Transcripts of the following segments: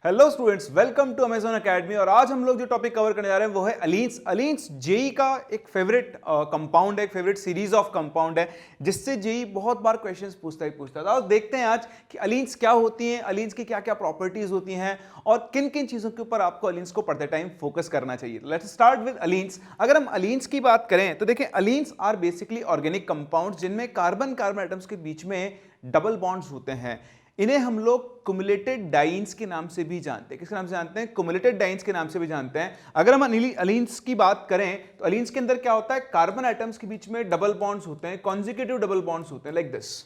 Hello students, welcome to Amazon Academy. और आज हम लोग जो टॉपिक कवर करने जा रहे हैं वो है अलीन्स। अलीन्स जेई का एक फेवरेट कंपाउंड है, एक फेवरेट सीरीज ऑफ कंपाउंड है जिससे जेई बहुत बार क्वेश्चंस पूछता है। और देखते हैं आज कि अलीन्स क्या होती हैं, अलीन्स की क्या क्या प्रॉपर्टीज होती हैं और किन किन चीजों के ऊपर आपको अलीन्स को पढ़ते टाइम फोकस करना चाहिए। Let's start with allenes. अगर हम अलीन्स की बात करें तो देखिए, allenes are basically organic compound जिनमें कार्बन कार्बन एटम्स के बीच में डबल बॉन्ड्स होते हैं। इन्हें हम लोग कुमुलेटेड डाइन्स के नाम से भी जानते हैं। किसके नाम से जानते हैं? कुमुलेटेड डाइन्स के नाम से भी जानते हैं। अगर हम अलीन्स की बात करें तो अलीन्स के अंदर क्या होता है, कार्बन एटम्स के बीच में डबल बॉन्ड्स होते हैं, कॉन्जिक्यूटिव डबल बॉन्ड्स होते हैं, लाइक दिस।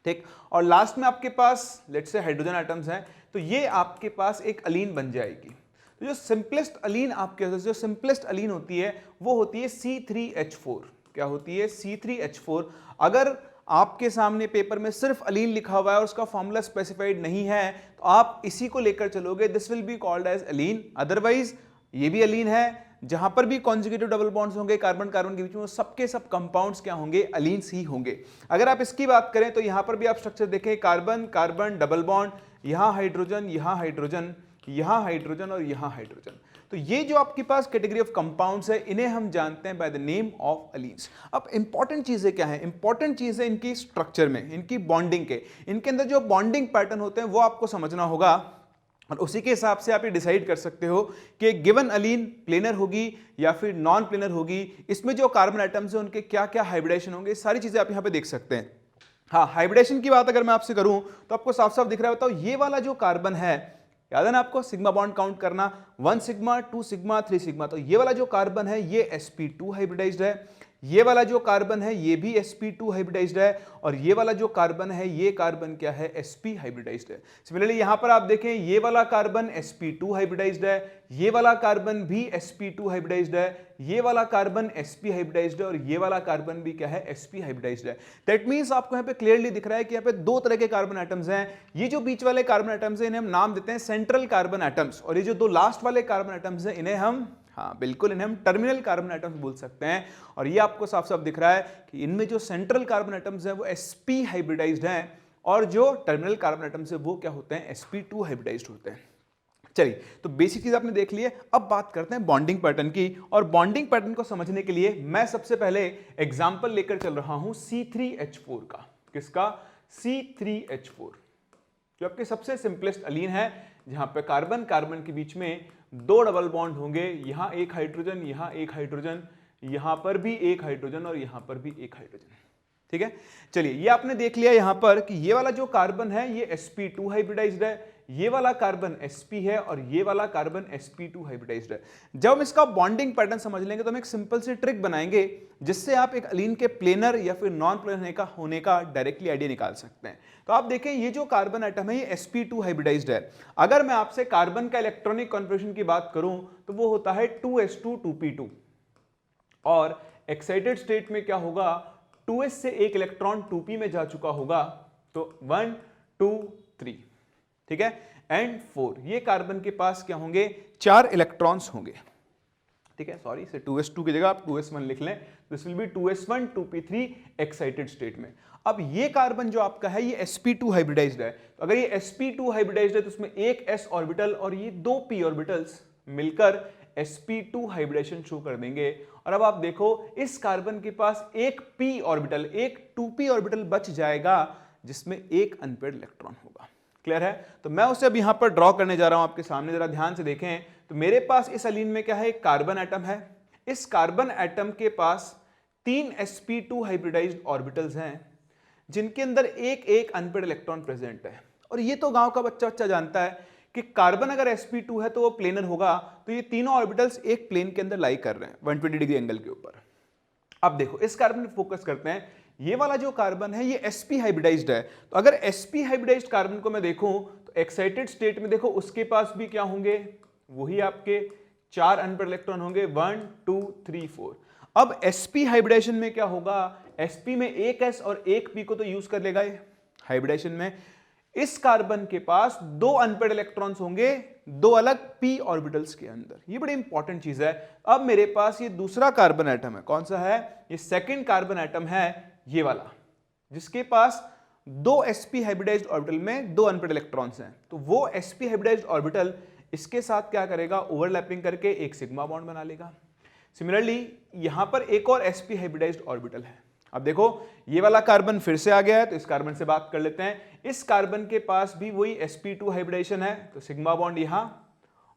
ठीक, और लास्ट में आपके पास लेट्स से हाइड्रोजन एटम्स हैं, तो ये आपके पास एक अलीन बन जाएगी। तो जो सिंपलेस्ट अलीन जो सिंपलेस्ट अलीन होती है वो होती है C3H4। क्या होती है? C3H4। अगर आपके सामने पेपर में सिर्फ अलीन लिखा हुआ है और उसका फॉर्मूला स्पेसिफाइड नहीं है तो आप इसी को लेकर चलोगे, this will be called as allene. Otherwise ये भी अलीन है, जहां पर भी कॉन्जुगेटिव डबल बॉन्ड्स होंगे कार्बन कार्बन के बीच में, वो सबके सब कंपाउंड्स क्या होंगे? अलीन्स ही होंगे। अगर आप इसकी बात करें तो यहां पर भी आप स्ट्रक्चर देखें, कार्बन कार्बन डबल बॉन्ड, यहां हाइड्रोजन, यहां हाइड्रोजन, यहां हाइड्रोजन और यहां हाइड्रोजन। तो ये जो आपके पास कैटेगरी ऑफ कंपाउंड्स है, इन्हें हम जानते हैं बाय द नेम ऑफ अलीन्स। अब इंपॉर्टेंट चीजें क्या है? इंपॉर्टेंट चीजें इनकी स्ट्रक्चर में, इनकी बॉन्डिंग के, इनके अंदर जो बॉन्डिंग पैटर्न होते हैं वो आपको समझना होगा और उसी के हिसाब से आप ये डिसाइड कर सकते हो कि गिवन अलीन प्लेनर होगी या फिर नॉन प्लेनर होगी, इसमें जो कार्बन एटम्स हैं उनके क्या क्या हाइब्रिडेशन होंगे, सारी चीजें आप यहां पे देख सकते हैं। हाँ, हाइब्रिडेशन की बात अगर मैं आपसे करूं तो आपको साफ साफ दिख रहा है। बताओ, ये वाला जो कार्बन है, याद है ना आपको सिग्मा बॉन्ड काउंट करना, 1 सिग्मा 2 सिग्मा 3 सिग्मा। तो ये वाला जो कार्बन है ये sp2 हाइब्रिडाइज्ड है, ये वाला जो कार्बन है ये भी sp2 हाइब्रिडाइज्ड है, और ये वाला जो कार्बन है ये कार्बन क्या है? sp हाइब्रिडाइज्ड है। सिमिलरली यहां पर आप देखें, ये वाला कार्बन sp2 हाइब्रिडाइज्ड है, ये वाला कार्बन भी sp2 हाइब्रिडाइज्ड है, ये वाला कार्बन sp हाइब्रिडाइज्ड है और ये वाला कार्बन भी क्या है? sp हाइब्रिडाइज्ड है। दैट मींस आपको यहां पे क्लियरली दिख रहा है कि यहां पे दो तरह के कार्बन एटम्स हैं। ये जो बीच वाले कार्बन एटम्स हैं इन्हें हम नाम देते हैं सेंट्रल कार्बन एटम्स, और ये जो दो लास्ट वाले कार्बन एटम्स हैं इन्हें हम, हाँ बिल्कुल, इन्हें हम टर्मिनल कार्बन एटम्स बोल सकते हैं। और ये आपको साफ साफ दिख रहा है कि इनमें जो सेंट्रल कार्बन एटम्स हैं वो sp हाइब्रिडाइज्ड हैं और जो टर्मिनल कार्बन एटम्स है वो क्या होते हैं? sp2 हाइब्रिडाइज्ड होते हैं। चलिए, तो बेसिक चीज आपने देख ली है। अब बात करते हैं बॉन्डिंग पैटर्न की, और बॉन्डिंग पैटर्न को समझने के लिए मैं सबसे पहले एग्जांपल लेकर चल रहा हूं C3H4 का। किसका? C3H4, जो आपके सबसे सिंपलेस्ट अलीन है, जहां पे कार्बन कार्बन के बीच में दो डबल बॉन्ड होंगे, यहां एक हाइड्रोजन, यहां एक हाइड्रोजन, यहां पर भी एक हाइड्रोजन और यहां पर भी एक हाइड्रोजन। ठीक है, चलिए ये आपने देख लिया यहां पर कि ये वाला जो कार्बन है ये sp2 हाइब्रिडाइज्ड है, ये वाला कार्बन sp है और ये वाला कार्बन sp2 हाइब्रिडाइज्ड है। जब हम इसका बॉन्डिंग पैटर्न समझ लेंगे तो हम एक सिंपल सी ट्रिक बनाएंगे जिससे आप एक अलीन के प्लेनर या फिर नॉन प्लेनर होने का डायरेक्टली आइडिया निकाल सकते हैं। तो आप देखें, ये जो कार्बन एटम है ये sp2 हाइब्रिडाइज्ड है। अगर मैं आपसे कार्बन का इलेक्ट्रॉनिक कॉन्फ़िगरेशन की बात करूं तो वो होता है 2s2 2p2, और एक्साइटेड स्टेट में क्या होगा? 2s से एक इलेक्ट्रॉन 2p में जा चुका होगा, तो 1 2 3, ठीक है, एंड 4। ये कार्बन के पास क्या होंगे? 4 इलेक्ट्रॉन्स होंगे। ठीक है, सॉरी, से 2s2 की जगह आप 2s1 लिख लें, this will B 2s1 2p3 excited state में। अब ये कार्बन जो आपका है ये sp2 हाइब्रिडाइज्ड है। तो अगर ये sp2 हाइब्रिडाइज्ड है तो उसमें एक s ऑर्बिटल और ये दो p ऑर्बिटल्स मिलकर sp2 हाइब्रिडेशन शो कर देंगे। और अब आप देखो, इस कार्बन के पास एक p ऑर्बिटल, एक 2p ऑर्बिटल बच जाएगा जिसमें एक अनपेयर्ड इलेक्ट्रॉन होगा। क्लियर है? तो मैं उसे अब यहां पर ड्रॉ करने जा रहा हूं आपके सामने, जरा ध्यान से देखें। तो मेरे पास इस अलीन में क्या है? एक कार्बन एटम है। इस कार्बन एटम के पास 3 sp2 हाइब्रिडाइज्ड ऑर्बिटल्स हैं जिनके अंदर एक एक अनपेयर्ड इलेक्ट्रॉन प्रेजेंट है। और ये तो गांव का बच्चा बच्चा जानता है कि कार्बन अगर sp2 है तो वो प्लेनर होगा, तो ये तीनों ऑर्बिटल्स एक प्लेन के अंदर लाई कर रहे हैं 120 डिग्री एंगल के ऊपर। अब देखो, इस कार्बन पे फोकस करते हैं। ये वाला जो कार्बन है ये sp हाइब्रिडाइज्ड है। तो अगर sp हाइब्रिडाइज्ड कार्बन को मैं देखूं तो एक्साइटेड स्टेट में देखो उसके पास भी क्या होंगे? वही आपके 4 अनपेयर्ड इलेक्ट्रॉन होंगे, 1 2 3 4। अब sp हाइब्रिडेशन में क्या होगा? sp में एक s और एक p को तो यूज कर लेगा ये हाइब्रिडेशन में। इस कार्बन के पास दो अनपेयर्ड इलेक्ट्रॉन्स होंगे दो अलग p ऑर्बिटल्स के अंदर। ये बड़ी इंपॉर्टेंट चीज है। अब मेरे पास ये दूसरा कार्बन एटम है, कौन सा है? ये सेकंड कार्बन एटम है, ये वाला, जिसके पास दो sp हाइब्रिडाइज्ड ऑर्बिटल में दो अनपेड इलेक्ट्रॉन्स हैं, तो वो sp हाइब्रिडाइज्ड ऑर्बिटल इसके साथ क्या करेगा, ओवरलैपिंग करके एक सिग्मा बॉन्ड बना लेगा। सिमिलरली यहां पर एक और sp हाइब्रिडाइज्ड ऑर्बिटल है। अब देखो ये वाला कार्बन फिर से आ गया है, तो इस कार्बन से बात कर लेते हैं। इस कार्बन के पास भी वही sp2 हाइब्रिडाइजेशन है, तो सिग्मा बॉन्ड यहां,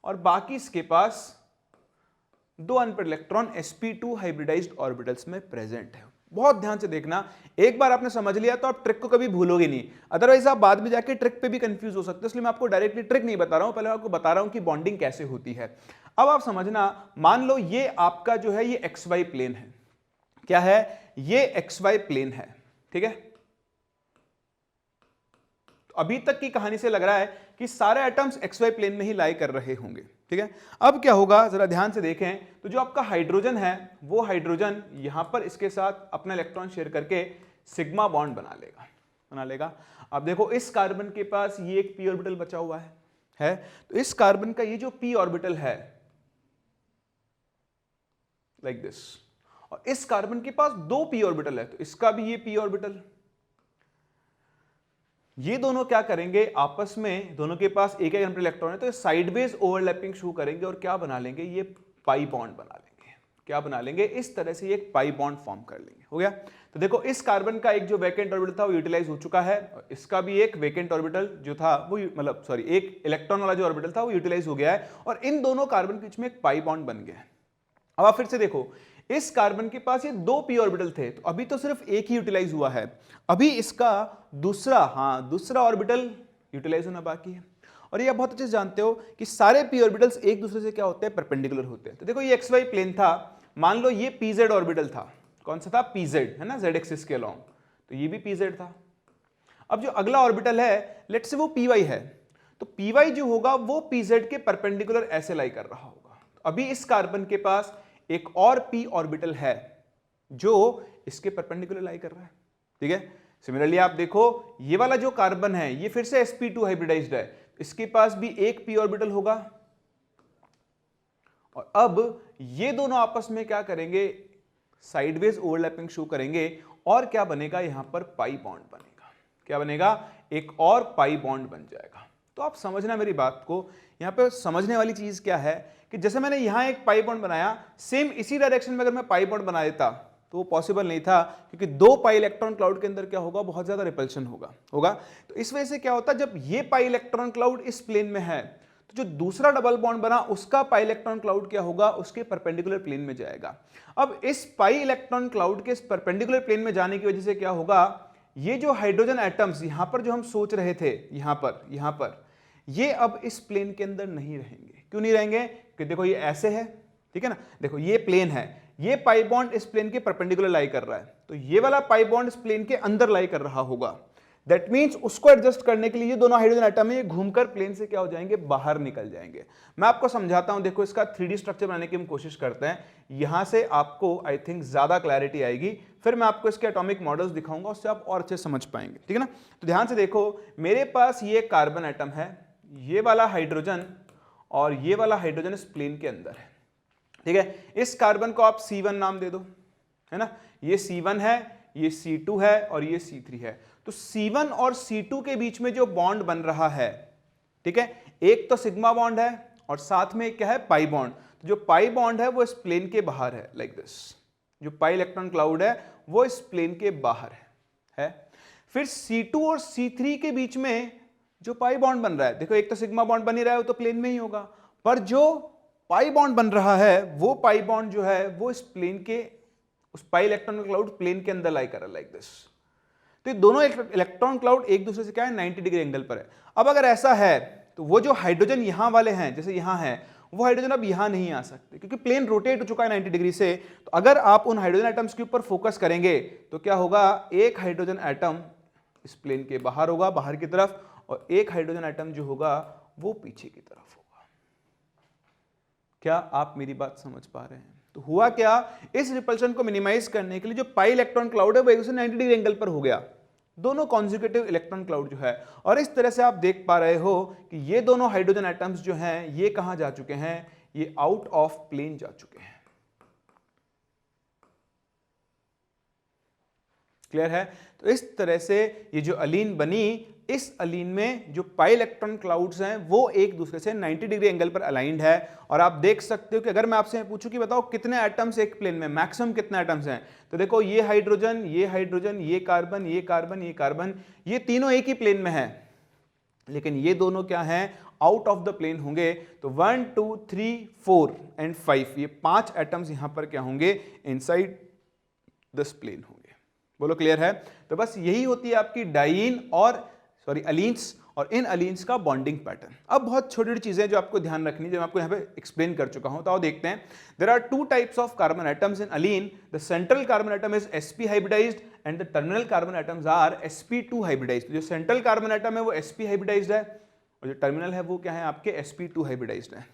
और बाकी इसके पास दो unpaired electron sp2 hybridized orbitals में प्रेजेंट है। बहुत ध्यान से देखना, एक बार आपने समझ लिया तो आप ट्रिक को कभी भूलोगे नहीं, अदरवाइज आप बाद में जाके ट्रिक पे भी कंफ्यूज हो सकते हो। इसलिए मैं आपको डायरेक्टली ट्रिक नहीं बता रहा हूं, पहले आपको बता रहा हूं कि बॉन्डिंग कैसे होती है। अब आप समझना, मान लो ये आपका जो है ये XY प्लेन है। क्या है? ये XY प्लेन है, ठीक है। तो अभी तक की कहानी से लग रहा है कि सारे एटम्स XY प्लेन में ही लाई कर रहे होंगे, ठीक है। अब क्या होगा, जरा ध्यान से देखें, तो जो आपका हाइड्रोजन है वो हाइड्रोजन यहां पर इसके साथ अपना इलेक्ट्रॉन शेयर करके सिग्मा बॉन्ड बना लेगा। अब देखो इस कार्बन के पास ये एक p ऑर्बिटल बचा हुआ है। तो इस कार्बन का ये जो p ऑर्बिटल है लाइक दिस, और इस कार्बन के पास दो p ऑर्बिटल है, तो इसका भी ये p ऑर्बिटल, ये दोनों क्या करेंगे आपस में, दोनों के पास एक एक इलेक्ट्रॉन है, तो साइडवेज ओवरलैपिंग शुरू करेंगे और क्या बना लेंगे, ये पाई बॉन्ड बना लेंगे। क्या बना लेंगे? इस तरह से एक पाई बॉन्ड फॉर्म कर लेंगे। हो गया। तो देखो इस कार्बन का एक जो वैकेंट ऑर्बिटल था वो यूटिलाइज हो चुका है, और इसका भी एक वैकेंट ऑर्बिटल जो था वो मतलब सॉरी एक इलेक्ट्रॉन वाला जो ऑर्बिटल था वो यूटिलाइज हो गया है, और इन दोनों कार्बन के बीच में एक पाई बॉन्ड बन गया है। अब आप फिर से देखो, इस कार्बन के पास ये दो p ऑर्बिटल थे, तो अभी तो सिर्फ एक ही यूटिलाइज हुआ है, अभी इसका दूसरा ऑर्बिटल यूटिलाइज होना बाकी है। और ये आप बहुत अच्छे से जानते हो कि सारे p ऑर्बिटल्स एक दूसरे से क्या होते हैं, परपेंडिकुलर होते हैं। तो देखो ये XY प्लेन था, मान लो ये pz ऑर्बिटल था, कौन सा था, pz, है ना, z एक्सिस के अलॉन्ग, तो ये भी pz था। अब जो अगला ऑर्बिटल है, लेट्स से वो py है, तो py जो होगा वो pz के परपेंडिकुलर ऐसे लाई कर रहा होगा। तो अभी इस कार्बन के पास एक और p ऑर्बिटल है जो इसके परपेंडिकुलर लाई कर रहा है, ठीक है। सिमिलरली आप देखो ये वाला जो कार्बन है ये फिर से sp2 हाइब्रिडाइज्ड है, इसके पास भी एक p ऑर्बिटल होगा, और अब ये दोनों आपस में क्या करेंगे, साइडवेज ओवरलैपिंग शो करेंगे, और क्या बनेगा, यहां पर पाई बॉन्ड बनेगा। क्या बनेगा, एक और पाई बॉन्ड बन जाएगा। तो आप समझना मेरी बात को, यहां पर समझने वाली चीज क्या है कि जैसे मैंने यहां एक पाई बॉन्ड बनाया, सेम इसी डायरेक्शन में अगर मैं पाई बॉन्ड बना देता तो वो पॉसिबल नहीं था, क्योंकि दो पाई इलेक्ट्रॉन क्लाउड के अंदर क्या होगा, बहुत ज्यादा रिपल्शन होगा। तो इस वजह से क्या होता है, जब ये पाई इलेक्ट्रॉन क्लाउड इस प्लेन में है, तो जो दूसरा डबल बॉन्ड बना उसका पाई इलेक्ट्रॉन क्लाउड क्या होगा, उसके परपेंडिकुलर प्लेन में जाएगा। अब इस पाई इलेक्ट्रॉन क्लाउड के परपेंडिकुलर प्लेन में जाने की वजह से क्या होगा, ये जो हाइड्रोजन एटम्स यहां पर जो हम सोच रहे थे, यहां पर ये अब इस प्लेन के अंदर नहीं रहेंगे। क्यों नहीं रहेंगे, कि देखो ये ऐसे है, ठीक है ना, देखो ये प्लेन है, ये पाई बॉन्ड इस प्लेन के परपेंडिकुलर लाई कर रहा है, तो ये वाला पाई बॉन्ड इस प्लेन के अंदर लाई कर रहा होगा। दैट मीन्स उसको एडजस्ट करने के लिए ये दोनों हाइड्रोजन एटम है, ये घूमकर प्लेन से क्या हो जाएंगे, बाहर निकल जाएंगे। मैं आपको समझाता हूं, देखो इसका 3D स्ट्रक्चर बनाने की हम कोशिश करते हैं, यहां से आपको आई थिंक ज्यादा क्लैरिटी आएगी, फिर मैं आपको इसके एटॉमिक मॉडल्स दिखाऊंगा, उससे आप और अच्छे समझ पाएंगे, ठीक है ना। तो ध्यान से देखो, मेरे पास ये कार्बन एटम है, ये वाला हाइड्रोजन, और ये वाला हाइड्रोजन इस प्लेन के अंदर है, ठीक है। इस कार्बन को आप C1 नाम दे दो, है ना, ये C1 है, ये C2 है, और ये C3 है। तो C1 और C2 के बीच में जो बॉन्ड बन रहा है, ठीक है, एक तो सिग्मा बॉन्ड है और साथ में क्या है, पाई बॉन्ड। तो जो पाई बॉन्ड है वो इस प्लेन के बाहर है, लाइक दिस, जो पाई इलेक्ट्रॉन क्लाउड है वो इस प्लेन के बाहर है। फिर C2 और C3 के बीच में जो पाई बॉन्ड बन रहा है, देखो एक तो सिग्मा बॉन्ड बन ही रहा है, वो तो प्लेन में ही होगा, पर जो पाई बॉन्ड बन रहा है वो पाई बॉन्ड जो है वो इस प्लेन के, उस पाई इलेक्ट्रॉन क्लाउड प्लेन के अंदर लाई कर रहा है, लाइक दिस। तो ये दोनों इलेक्ट्रॉन क्लाउड एक दूसरे से क्या है, 90 डिग्री एंगल पर है। अब अगर ऐसा है तो वो जो हाइड्रोजन यहां वाले हैं, जैसे यहां है, वो हाइड्रोजन अब यहां नहीं आ सकते, क्योंकि प्लेन रोटेट हो चुका है 90 डिग्री से। तो अगर आप उन हाइड्रोजन एटम्स के ऊपर फोकस करेंगे तो क्या होगा, एक हाइड्रोजन एटम इस प्लेन के बाहर होगा, बाहर की तरफ, और एक हाइड्रोजन एटम जो होगा वो पीछे की तरफ होगा। क्या आप मेरी बात समझ पा रहे हैं? तो हुआ क्या, इस रिपल्शन को मिनिमाइज करने के लिए जो पाई इलेक्ट्रॉन क्लाउड है वो 190 डिग्री एंगल पर हो गया, दोनों कॉन्जिक्यूटिव इलेक्ट्रॉन क्लाउड जो है। और इस तरह से आप देख पा रहे हो कि ये दोनों हाइड्रोजन एटम्स जो हैं ये कहां जा चुके हैं, ये आउट ऑफ प्लेन जा चुके हैं। क्लियर है? तो इस तरह से ये जो अलीन बनी, इस अलीन में जो पाई इलेक्ट्रॉन क्लाउड्स हैं वो एक दूसरे से 90 डिग्री एंगल पर अलाइंड है। और आप देख सकते हो कि अगर मैं आपसे पूछूं कि बताओ कितने एटम्स एक प्लेन में, मैक्सिमम कितने एटम्स हैं, तो देखो ये हाइड्रोजन, ये हाइड्रोजन, ये कार्बन, ये कार्बन, ये कार्बन, ये तीनों एक ही प्लेन में है, लेकिन ये दोनों क्या हैं, आउट ऑफ द प्लेन होंगे। तो 1 2 3 4 एंड 5, ये 5 एटम्स यहां पर क्या होंगे, इनसाइड दिस प्लेन होंगे। बोलो क्लियर है? तो बस यही होती है आपकी डाइईन और अलीन्स और इन अलीन्स का बॉन्डिंग पैटर्न। अब बहुत छोटी छोटी चीजें जो आपको ध्यान रखनी, जो मैं आपको यहाँ पे एक्सप्लेन कर चुका हूं, तो आओ देखते हैं। There are 2 types of carbon atoms in allene. The central carbon atom is sp hybridized and the terminal carbon atoms are sp2 hybridized. जो सेंट्रल कार्बन एटम है वो sp हाइब्रिडाइज्ड है और जो टर्मिनल है वो क्या है आपके sp2 हाइब्रिडाइज्ड है।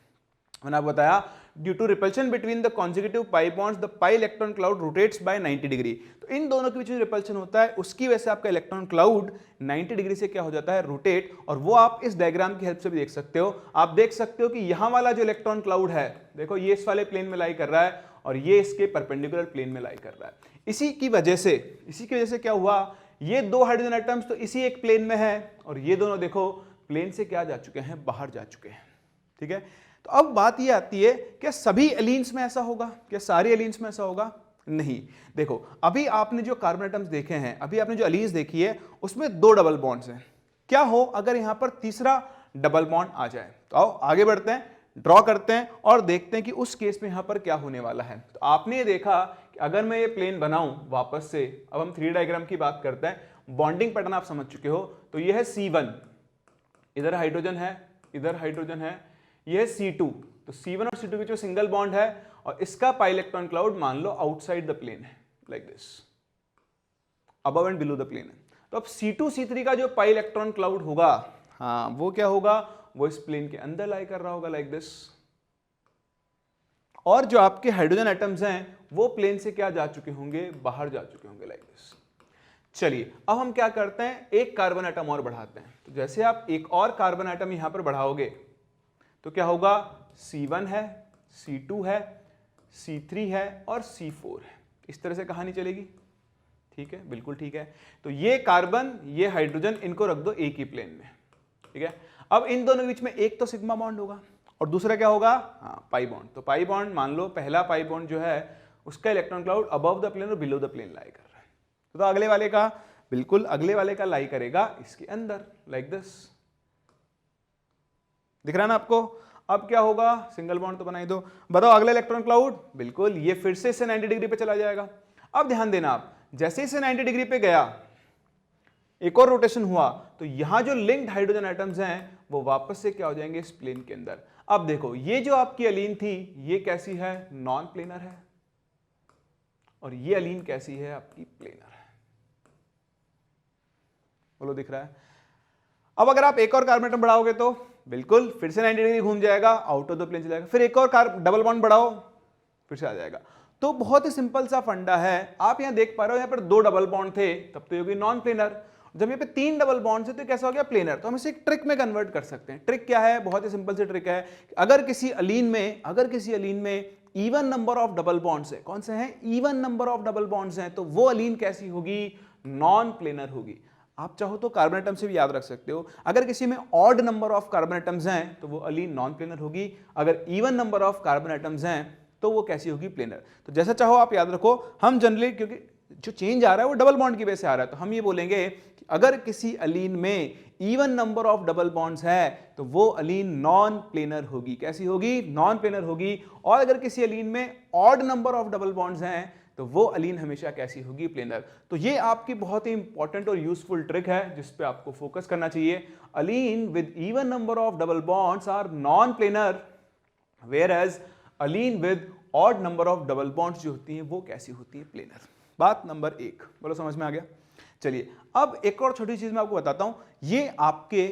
मैंने आपको बताया due to repulsion between the conjugative pi bonds the pi electron cloud rotates by 90 degree. तो इन दोनों के बीच जो रिपल्शन होता है उसकी वजह से आपका इलेक्ट्रॉन क्लाउड 90 डिग्री से क्या हो जाता है, रोटेट। और वो आप इस डायग्राम की हेल्प से भी देख सकते हो। आप देख सकते हो कि यहां वाला जो इलेक्ट्रॉन क्लाउड है, देखो ये इस वाले प्लेन में लाई कर रहा है और ये इसके परपेंडिकुलर प्लेन में लाई कर रहा है। इसी की वजह से क्या हुआ, ये 2 हाइड्रोजन एटम्स तो इसी एक प्लेन में है और ये दोनों देखो प्लेन से क्या जा चुके हैं, बाहर जा चुके हैं। ठीक है, तो अब बात ये आती है क्या सभी एलीन्स में ऐसा होगा, क्या सारे एलीन्स में ऐसा होगा? नहीं। देखो अभी आपने जो कार्बन एटम्स देखे हैं, अभी आपने जो एलीन्स देखी है उसमें 2 डबल बॉन्ड्स हैं। क्या हो अगर यहां पर तीसरा डबल बॉन्ड आ जाए? तो आओ आगे बढ़ते हैं, ड्रॉ करते हैं और देखते हैं कि उस केस में यहां पर क्या होने वाला है। तो आपने ये देखा कि अगर मैं ये प्लेन बनाऊं वापस से, अब हम 3 डायग्राम की बात करते हैं। बॉन्डिंग पैटर्न आप समझ चुके हो। तो ये है C1, इधर हाइड्रोजन है, इधर हाइड्रोजन है, ये है C2। तो C1 और C2 के बीच में सिंगल बॉन्ड है और इसका पाई इलेक्ट्रॉन क्लाउड मान लो आउटसाइड द प्लेन है, like this, above and below the plane है। तो अब C2 C3 का जो पाई इलेक्ट्रॉन क्लाउड होगा, हाँ वो क्या होगा, वो इस प्लेन के अंदर लाई कर रहा होगा, लाइक दिस। और जो आपके हाइड्रोजन एटम्स हैं वो प्लेन से क्या जा चुके होंगे, बाहर जा चुके होंगे, लाइक दिस। चलिए अब हम क्या करते हैं, एक कार्बन एटम और बढ़ाते हैं। तो जैसे आप एक और कार्बन एटम यहां पर बढ़ाओगे तो क्या होगा, C1 है, C2 है, C3 है और C4 है। इस तरह से कहानी चलेगी। ठीक है, बिल्कुल ठीक है। तो ये कार्बन, ये हाइड्रोजन, इनको रख दो एक ही प्लेन में। ठीक है, अब इन दोनों के बीच में एक तो सिग्मा बॉन्ड होगा और दूसरा क्या होगा, हाँ पाई बॉन्ड। तो पाई बॉन्ड मान लो पहला पाई बॉन्ड जो है उसका electron cloud above the plane और बिलो द प्लेन लाई कर रहा है। तो अगले वाले का, बिल्कुल अगले वाले का लाई करेगा इसके अंदर, लाइक दिस। दिख रहा है ना आपको? अब क्या होगा, सिंगल बॉन्ड तो बनाई दो। बताओ अगला इलेक्ट्रॉन क्लाउड, बिल्कुल ये फिर से 90 डिग्री पे चला जाएगा। अब ध्यान देना, आप जैसे इसे 90 डिग्री पे गया, एक और रोटेशन हुआ, तो यहां जो लिंक्ड हाइड्रोजन एटम्स हैं वो वापस से क्या हो जाएंगे, इस प्लेन के अंदर। अब देखो ये जो आपकी अलीन थी ये कैसी है, नॉन प्लेनर है, और ये अलीन कैसी है, आपकी प्लेनर है। बोलो दिख रहा है? अब अगर आप एक और कार्बन एटम बढ़ाओगे तो बिल्कुल फिर से 90 डिग्री घूम जाएगा, आउट ऑफ द प्लेन चला जाएगा। फिर एक और डबल बॉन्ड बढ़ाओ, फिर से आ जाएगा। तो बहुत ही सिंपल सा फंडा है। आप यहां देख पा रहे हो, यहां पर 2 डबल बॉन्ड थे तब तो ये होगी नॉन प्लेनर। जब यहाँ पे 3 डबल बॉन्ड से तो कैसा हो गया, प्लेनर। तो हम इसे एक ट्रिक में कन्वर्ट कर सकते हैं। ट्रिक क्या है, बहुत ही सिंपल सी ट्रिक है। अगर किसी अलीन में even number of double bonds है, कौन से हैं, even number of double bonds हैं, तो वो अलीन कैसी होगी, नॉन प्लेनर होगी। आप चाहो तो कार्बन एटम से भी याद रख सकते हो। अगर किसी में odd number of carbon atoms हैं तो वो अलीन नॉन प्लेनर होगी। अगर even number of carbon atoms हैं तो वो कैसी होगी, प्लेनर। तो जैसा चाहो आप याद रखो। हम जनरली, क्योंकि जो चेंज आ रहा है वो डबल बॉन्ड की वजह से आ रहा है, तो हम ये बोलेंगे कि अगर किसी अलीन में even number of double bonds है तो वो अलीन नॉन प्लेनर होगी। कैसी होगी, नॉन प्लेनर होगी। और अगर किसी अलीन में odd number of double bonds हैं तो वो अलीन हमेशा कैसी होगी, प्लेनर। तो ये आपकी बहुत ही इंपॉर्टेंट और यूजफुल ट्रिक है जिस पे आपको फोकस करना चाहिए। Allene with even number of double bonds are non planar, whereas allene with odd number of double bonds जो होती हैं वो कैसी होती है, प्लेनर। बात नंबर 1, बोलो समझ में आ गया? चलिए अब एक और छोटी चीज मैं आपको बताता हूं, ये आपके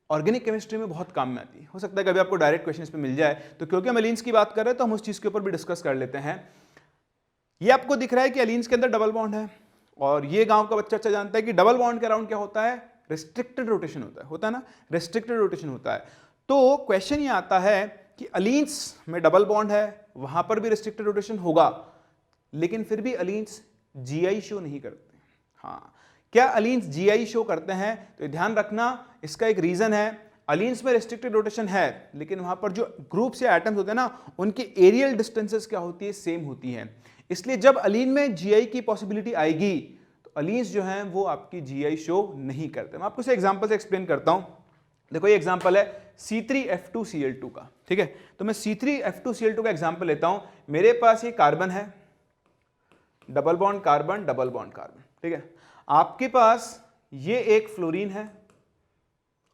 ऑर्गेनिक केमिस्ट्री में बहुत काम में आती है। हो सकता है कभी आपको डायरेक्ट क्वेश्चन पे मिल जाए, तो क्योंकि हम एलीन्स की बात कर रहे हैं तो हम उस चीज के ऊपर भी डिस्कस कर लेते हैं। ये आपको दिख रहा है कि एलीन्स के अंदर डबल बॉन्ड है, और ये गांव का बच्चा अच्छा जानता है कि डबल बॉन्ड के अराउंड क्या होता है, रिस्ट्रिक्टेड रोटेशन होता है ना, रिस्ट्रिक्टेड रोटेशन होता है। तो क्वेश्चन ये आता है कि अलीन्स में डबल बॉन्ड है, वहां पर भी रिस्ट्रिक्टेड रोटेशन होगा, लेकिन फिर भी अलीन्स GI शो नहीं करते। हाँ, क्या अलीन्स जीआई शो करते हैं? तो ध्यान रखना, इसका एक रीजन है, अलीन्स में रेस्ट्रिक्टेड रोटेशन है, लेकिन वहां पर जो ग्रुप्स या एटम्स होते हैं ना, उनकी एरियल डिस्टेंसेस क्या होती है, सेम होती है। इसलिए जब अलीन में जीआई की पॉसिबिलिटी आएगी तो अलीन्स जो हैं वो आपकी जीआई शो नहीं करते। मैं आपको इसे एग्जांपल से एक्सप्लेन करता हूं। देखो ये एग्जांपल है C3F2Cl2 का, ठीक है। तो मैं C3F2Cl2 का एग्जांपल लेता हूं। मेरे पास ये कार्बन है, double bond carbon, double bond carbon, ठीक है। आपके पास ये एक फ्लोरीन है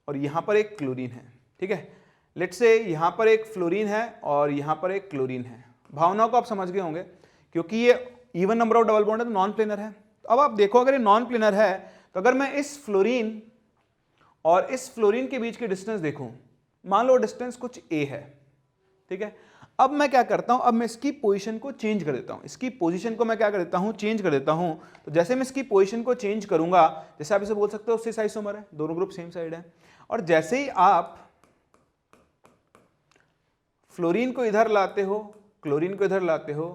और यहां पर एक क्लोरीन है, ठीक है। लेट्स से यहां पर एक फ्लोरीन है और यहां पर एक क्लोरीन है। भावनाओं को आप समझ गए होंगे, क्योंकि ये even number of double bond है तो नॉन प्लेनर है। तो अब आप देखो, अगर ये नॉन प्लेनर है तो अगर मैं इस फ्लोरीन और इस फ्लोरीन के बीच की डिस्टेंस देखूं, मान लो डिस्टेंस कुछ a है, ठीक है। अब मैं क्या करता हूं, अब मैं इसकी पोजीशन को चेंज कर देता हूं, इसकी पोजीशन को मैं क्या कर देता हूं, चेंज कर देता हूं। तो जैसे मैं इसकी पोजीशन को चेंज करूंगा, जैसे आप इसे बोल सकते हो सिस आइसोमर है, दोनों ग्रुप सेम साइड है, और जैसे ही आप फ्लोरीन को इधर लाते हो, क्लोरीन को इधर लाते हो,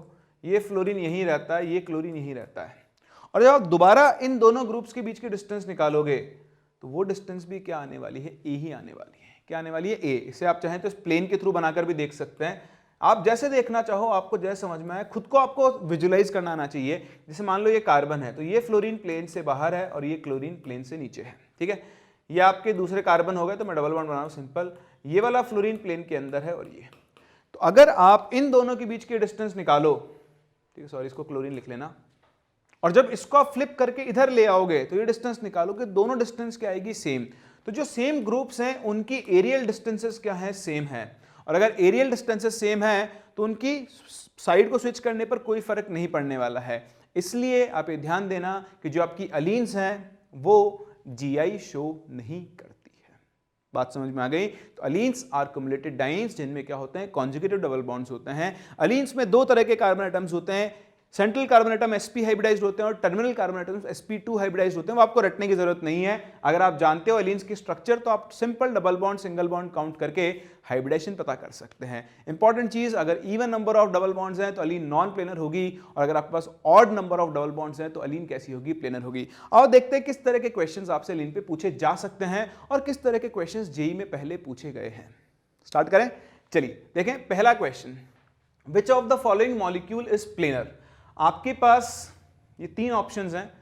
ये फ्लोरीन यहीं रहता है, ये क्लोरीन यहीं रहता है, और जब आप दोबारा इन दोनों ग्रुप्स के बीच की डिस्टेंस निकालोगे तो वो डिस्टेंस भी क्या आने वाली है, ए ही आने वाली है। क्या आने वाली है, ए। इसे आप चाहें तो इस प्लेन के थ्रू बनाकर भी देख सकते हैं, आप जैसे देखना चाहो, आपको जैसे समझ में आए, खुद को आपको विजुलाइज करना आना चाहिए। जैसे मान लो ये कार्बन है, तो ये फ्लोरीन प्लेन से बाहर है और ये क्लोरीन प्लेन से नीचे है, ठीक है। ये आपके दूसरे कार्बन हो गए, तो मैं डबल बॉन्ड बनाऊं सिंपल, ये वाला फ्लोरीन प्लेन के अंदर है और ये। तो अगर आप इन दोनों के बीच की डिस्टेंस निकालो, ठीक है, सॉरी इसको क्लोरीन लिख लेना, और जब इसको आप फ्लिप करके इधर ले आओगे तो ये डिस्टेंस निकालोगे, दोनों डिस्टेंस क्या आएगी, सेम। तो जो सेम ग्रुप्स हैं उनकी एरियल डिस्टेंसेस क्या है, सेम है। और अगर एरियल डिस्टेंसेस सेम है तो उनकी साइड को स्विच करने पर कोई फर्क नहीं पड़ने वाला है। इसलिए आप ये ध्यान देना कि जो आपकी अलीन्स हैं वो जीआई शो नहीं करती है। बात समझ में आ गई? तो अलीन्स आर क्युमुलेटेड डाइन्स, जिनमें क्या होते हैं, कॉन्जुगेटिव डबल बॉन्ड्स होते हैं। अलीन्स में दो तरह के कार्बन एटम्स होते हैं, central carbon atom sp hybridized होते हैं और terminal carbon atoms sp2 hybridised होते हैं। वो आपको रटने की जरूरत नहीं है, अगर आप जानते हो एलीन्स की स्ट्रक्चर तो आप simple double bond single bond count करके हाइब्रिडाइजेशन पता कर सकते हैं। इंपॉर्टेंट चीज, अगर even number of double bonds हैं तो अलीन नॉन प्लेनर होगी, और अगर आपके पास odd number of double bonds हैं तो अलीन कैसी होगी, प्लेनर होगी। और देखते हैं किस तरह के क्वेश्चंस आपसे अलीन पे पूछे जा सकते हैं और किस तरह के क्वेश्चंस जेईई में पहले पूछे गए हैं। स्टार्ट करें, चलिए देखें। पहला question, which of the following molecule is planar. आपके पास ये तीन ऑप्शंस हैं,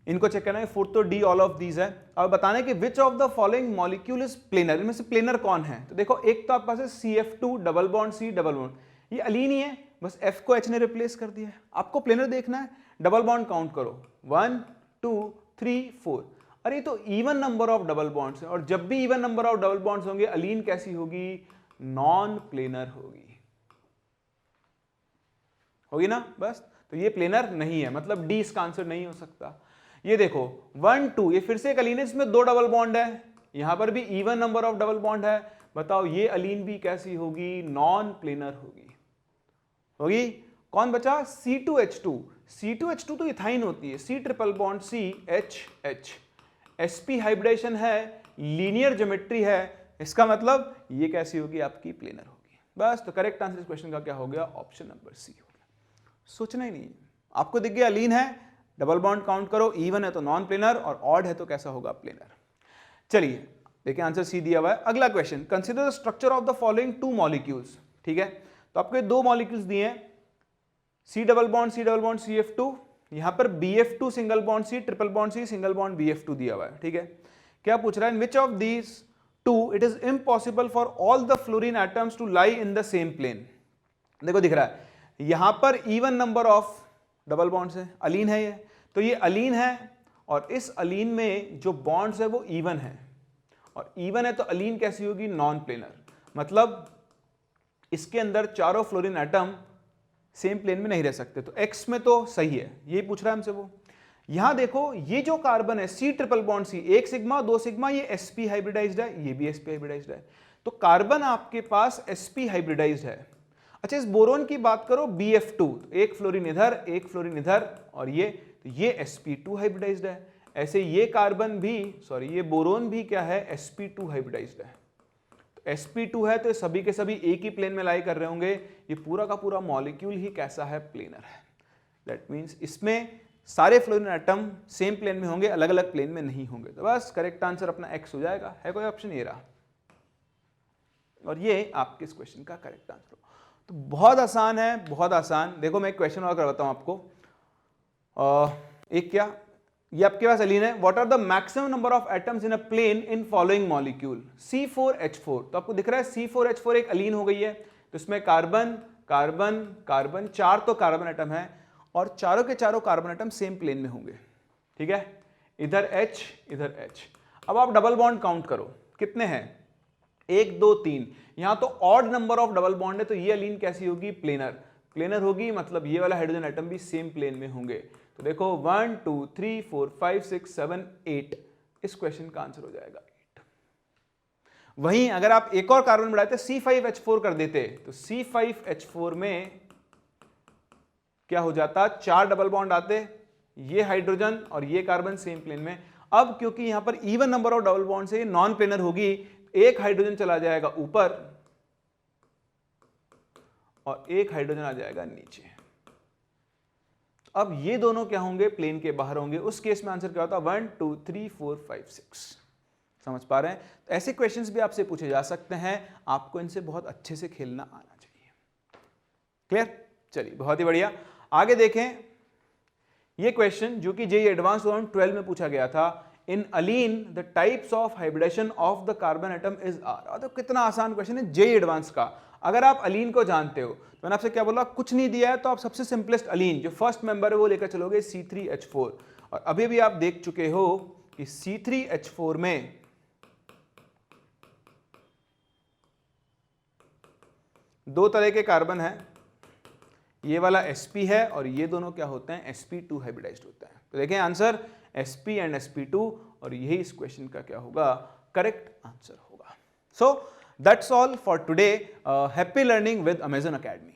इनको चेक करना है, फोर्थ तो डी ऑल ऑफ दीज है। अब बताने कि which of the following molecule is planar, इनमें से प्लेनर कौन है। तो देखो, एक तो आपके पास है CF2 double bond C double bond, ये अलीन ही है, बस F को H ने रिप्लेस कर दिया है। आपको प्लेनर देखना है, डबल बॉन्ड काउंट करो, 1 2 3 4। अरे ये तो even number of double bonds है, और जब भी even number of double bonds होंगे अलीन कैसी होगी, नॉन प्लेनर होगी ना। बस, तो ये प्लेनर नहीं है, मतलब डी इसका आंसर नहीं हो सकता। ये देखो 1 2, ये फिर से एक अलीन है, इसमें दो डबल बॉन्ड है, यहां पर भी even number of double bond है। बताओ ये अलीन भी कैसी होगी, नॉन प्लेनर होगी। कौन बचा, C2H2। C2H2 तो इथाइन होती है, C triple bond C H H, sp hybridization है, लीनियर ज्योमेट्री है, इसका मतलब ये कैसी होगी, आपकी प्लेनर होगी। बस, तो करेक्ट आंसर इस क्वेश्चन का क्या हो गया, ऑप्शन नंबर C हो गया। सोचना ही नहीं है, आपको दिख गया अलीन है, डबल बॉन्ड काउंट करो, इवन है तो नॉन प्लेनर और ऑड है तो कैसा होगा, प्लेनर। चलिए देखिए, आंसर सी दिया हुआ है। अगला question, consider the structure of the following two molecules. ठीक है, तो आपको दो मॉलिक्यूल्स दिए हैं, C डबल बॉन्ड CF2, यहां पर BF2 single bond C triple bond C single bond BF2 दिया हुआ है। ठीक है, क्या पूछ रहा है, in which of these two it is impossible for all the fluorine atoms to lie in the same plane. देखो दिख रहा है यहां पर even number of double bonds है, अलीन है ये, तो ये अलीन है और इस अलीन में जो बॉन्ड्स है वो इवन है, और इवन है तो अलीन कैसी होगी, नॉन प्लेनर। मतलब इसके अंदर चारों फ्लोरीन एटम सेम प्लेन में नहीं रह सकते, तो एक्स में तो सही है, यही पूछ रहा है हमसे वो। यहां देखो ये जो कार्बन है C ट्रिपल बॉन्ड C, एक सिग्मा दो सिग्मा, ये sp हाइब्रिडाइज्ड है, ये भी sp हाइब्रिडाइज्ड है, तो कार्बन आपके पास sp हाइब्रिडाइज्ड है। अच्छा, इस बोरोन की बात करो BF2, एक फ्लोरीन इधर एक फ्लोरीन इधर, और ये sp2 हाइब्रिडाइज्ड है। ऐसे ये कार्बन भी, सॉरी ये बोरोन भी क्या है, sp2 हाइब्रिडाइज्ड है। तो sp2 है तो सभी के सभी एक ही प्लेन में लाई कर रहे होंगे, ये पूरा का पूरा मॉलिक्यूल ही कैसा है, प्लेनर है। दैट मीन्स इसमें सारे फ्लोरीन एटम सेम प्लेन में होंगे, अलग अलग प्लेन में नहीं होंगे। तो बस करेक्ट आंसर अपना एक्स हो जाएगा। है कोई ऑप्शन? ये रहा, और ये आपके इस क्वेश्चन का करेक्ट आंसर। तो बहुत आसान है, बहुत आसान। देखो मैं एक क्वेश्चन और करवाता हूं आपको। एक क्या, ये आपके पास एलीन है। What are the maximum number of atoms in a plane in following molecule? C4H4। तो आपको दिख रहा है C4H4 एक एलीन हो गई है, तो इसमें कार्बन कार्बन कार्बन, 4 तो कार्बन एटम है, और चारों के चारों कार्बन एटम सेम प्लेन में होंगे। ठीक है, इधर H इधर H। अब आप डबल बॉन्ड काउंट करो, कितने हैं? 1 2 3। यहां तो odd number of double bond है, तो ये एलीन कैसी होगी? प्लेनर। प्लेनर होगी मतलब ये वाला हाइड्रोजन एटम भी सेम प्लेन में होंगे। तो देखो 1 2 3 4 5 6 7 8, इस क्वेश्चन का आंसर हो जाएगा 8। वहीं अगर आप एक और कार्बन बढ़ाते C5H4 कर देते, तो C5H4 में क्या हो जाता? 4 डबल बॉन्ड आते, ये हाइड्रोजन और ये कार्बन सेम प्लेन में। अब क्योंकि यहां पर even number of double bond से नॉन प्लेनर होगी, एक हाइड्रोजन चला जाएगा ऊपर और एक हाइड्रोजन आ जाएगा नीचे। अब ये दोनों क्या होंगे? प्लेन के बाहर होंगे। उस केस में आंसर क्या होता? 1 2 3 4 5 6। समझ पा रहे हैं? तो ऐसे क्वेश्चंस भी आपसे पूछे जा सकते हैं, आपको इनसे बहुत अच्छे से खेलना आना चाहिए। क्लियर? चलिए, बहुत ही बढ़िया। आगे देखें ये क्वेश्चन जो कि जेईई एडवांस 2012 में पूछा गया था। In allene the types of hybridisation of the carbon atom is are. तो कितना आसान क्वेश्चन है जेईई एडवांस का। अगर आप अलीन को जानते हो, तो मैंने आपसे क्या बोला, कुछ नहीं दिया है तो आप सबसे सिंपलेस्ट अलीन जो फर्स्ट मेंबर है वो लेकर चलोगे C3H4। और अभी भी आप देख चुके हो कि C3H4 में दो तरह के कार्बन है, ये वाला sp है और ये दोनों क्या होते हैं? sp2 हाइब्रिडाइज्ड होता है। तो देखें आंसर sp एंड sp2, और यही इस क्वेश्चन का क्या होगा? करेक्ट आंसर होगा। So that's all for today. Happy learning with Amazon academy.